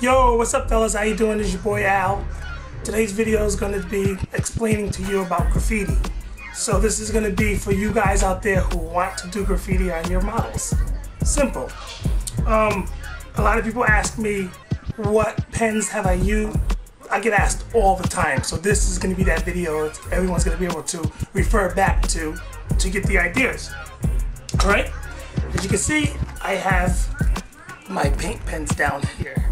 Yo, what's up fellas? How you doing? It's your boy Al. Today's video is going to be explaining to you about graffiti. So this is going to be for you guys out there who want to do graffiti on your models. Simple. A lot of people ask me what pens have I used. I get asked all the time. So this is going to be that video everyone's going to be able to refer back to get the ideas. Alright? As you can see, I have my paint pens down here.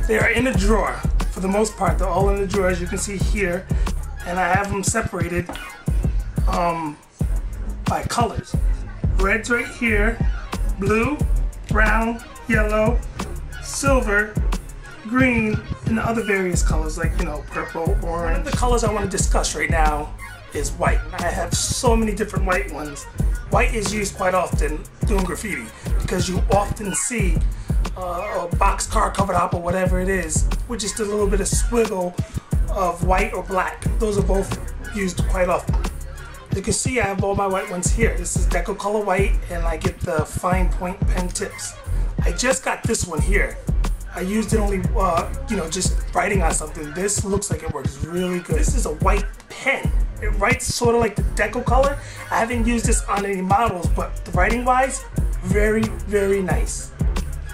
They are in a drawer. For the most part, they're all in the drawer, as you can see here. And I have them separated by colors. Red's right here, blue, brown, yellow, silver, green, and the other various colors like, you know, purple, orange. One of the colors I want to discuss right now is white. I have so many different white ones. White is used quite often doing graffiti because you often see a boxcar covered up or whatever it is with just a little bit of swiggle of white or black. Those are both used quite often. You can see I have all my white ones here. This is Deco Color White, and I get the fine point pen tips. I just got this one here. I used it only, you know, just writing on something. This looks like it works really good. This is a white pen. It writes sort of like the Deco Color. I haven't used this on any models, but the writing wise, very, very nice.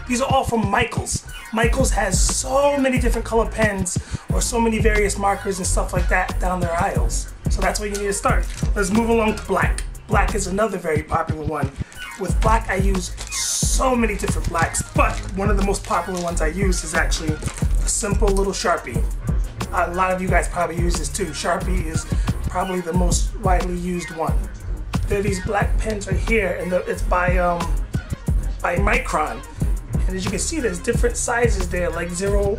These are all from Michaels. Michaels has so many different color pens or so many various markers and stuff like that down their aisles. So that's where you need to start. Let's move along to black. Black is another very popular one. With black, I use so many different blacks, but one of the most popular ones I use is actually a simple little Sharpie. A lot of you guys probably use this too. Sharpie is probably the most widely used one. There are these black pens right here, and it's by Micron. And as you can see, there's different sizes there, like 0.005,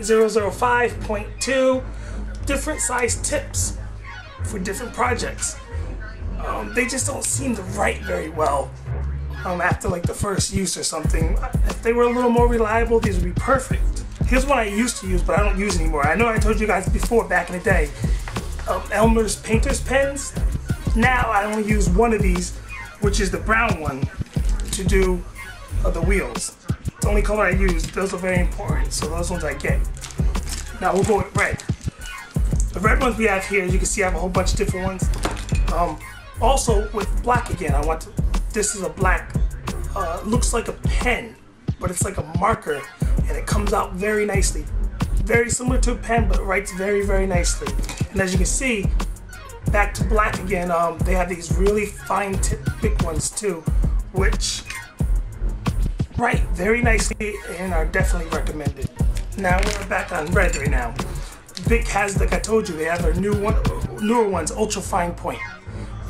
0.2, different size tips for different projects. They just don't seem to write very well after like the first use or something. If they were a little more reliable, these would be perfect. Here's one I used to use, but I don't use anymore. I know I told you guys before, back in the day, Elmer's painter's pens. Now I only use one of these, which is the brown one, to do the wheels. The only color I use. Those are very important, so those ones I get. Now we'll go with red. The red ones we have here, as you can see, I have a whole bunch of different ones. Also with black again, this is a black, looks like a pen, but it's like a marker, and it comes out very nicely. Very similar to a pen, but it writes very, very nicely. And as you can see, back to black again, they have these really fine tip, big ones too, which write very nicely and are definitely recommended. Now we're back on red right now. Bic has, like I told you, they have their newer ones, ultra fine point,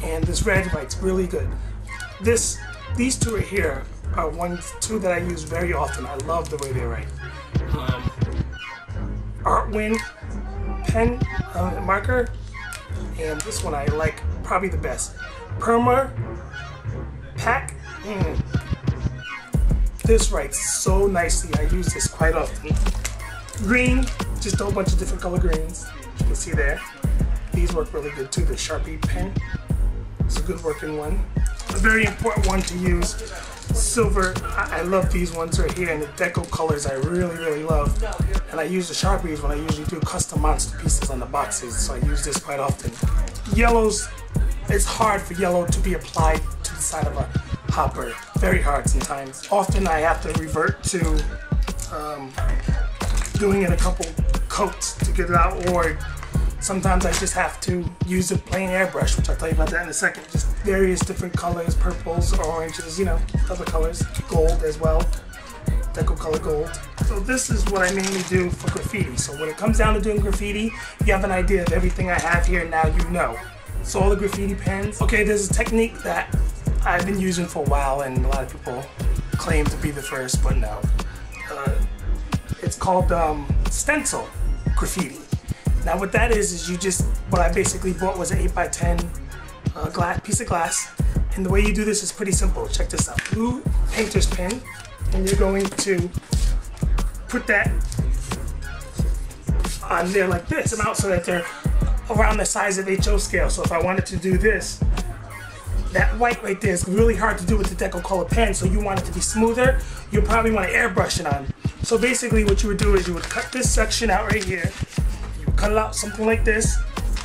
and this red writes really good. These two right here are two that I use very often. I love the way they write. Artwin pen marker, and this one I like probably the best. Perma Pack. This writes so nicely. I use this quite often. Green, just a whole bunch of different color greens. You can see there. These work really good too. The Sharpie pen. It's a good working one. A very important one to use. Silver. I love these ones right here, and the Deco colors I really, really love. And I use the Sharpies when I usually do custom monster pieces on the boxes, so I use this quite often. Yellows, it's hard for yellow to be applied to the side of a hopper. Very hard sometimes. Often I have to revert to doing it a couple coats to get it out, or sometimes I just have to use a plain airbrush, which I'll tell you about that in a second. Just various different colors, purples, oranges, you know, other colors. Gold as well. Deco Color Gold. So this is what I mainly do for graffiti. So when it comes down to doing graffiti, you have an idea of everything I have here, now you know. So all the graffiti pens. Okay, there's a technique that I've been using for a while, and a lot of people claim to be the first, but no. It's called stencil graffiti. Now what that is what I basically bought was an 8x10 piece of glass, and the way you do this is pretty simple. Check this out. Blue painter's pen, and you're going to put that on there like this, and out so that they're around the size of HO scale. So if I wanted to do this, that white right there is really hard to do with the Deco Color pen, so you want it to be smoother. You'll probably want to airbrush it on. So basically what you would do is you would cut this section out right here. You would cut it out something like this.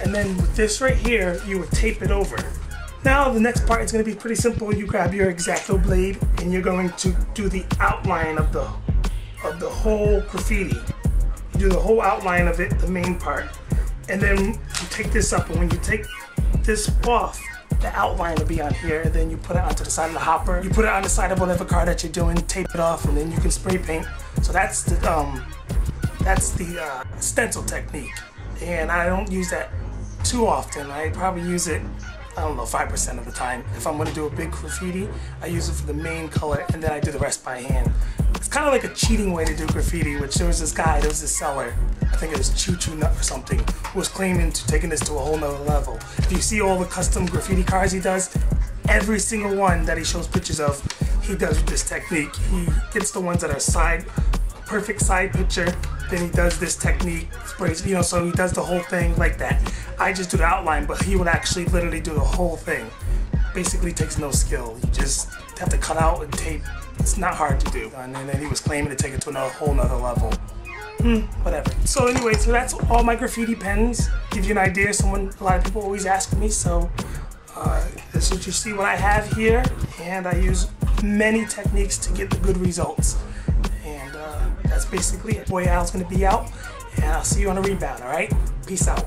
And then with this right here, you would tape it over. Now the next part is going to be pretty simple. You grab your X-Acto blade and you're going to do the outline of the whole graffiti. You do the whole outline of it, the main part. And then you take this up, and when you take this off, the outline will be on here, and then you put it onto the side of the hopper. You put it on the side of whatever car that you're doing, tape it off, and then you can spray paint. So that's the stencil technique. And I don't use that too often. I probably use it, I don't know, 5% of the time. If I'm gonna do a big graffiti, I use it for the main color, and then I do the rest by hand. It's kind of like a cheating way to do graffiti, which there was this seller, I think it was Choo Choo Nut or something, who was claiming to taking this to a whole nother level. If you see all the custom graffiti cars he does, every single one that he shows pictures of, he does with this technique. He gets the ones that are perfect side picture, then he does this technique, sprays, you know, so he does the whole thing like that. I just do the outline, but he would actually literally do the whole thing. Basically takes no skill. You just have to cut out and tape. It's not hard to do. And then he was claiming to take it to a whole nother level. Whatever. So anyway, so that's all my graffiti pens. Give you an idea. A lot of people always ask me, so this is what you see what I have here. And I use many techniques to get the good results. And that's basically it. Boy Al's gonna be out, and I'll see you on a rebound, alright? Peace out.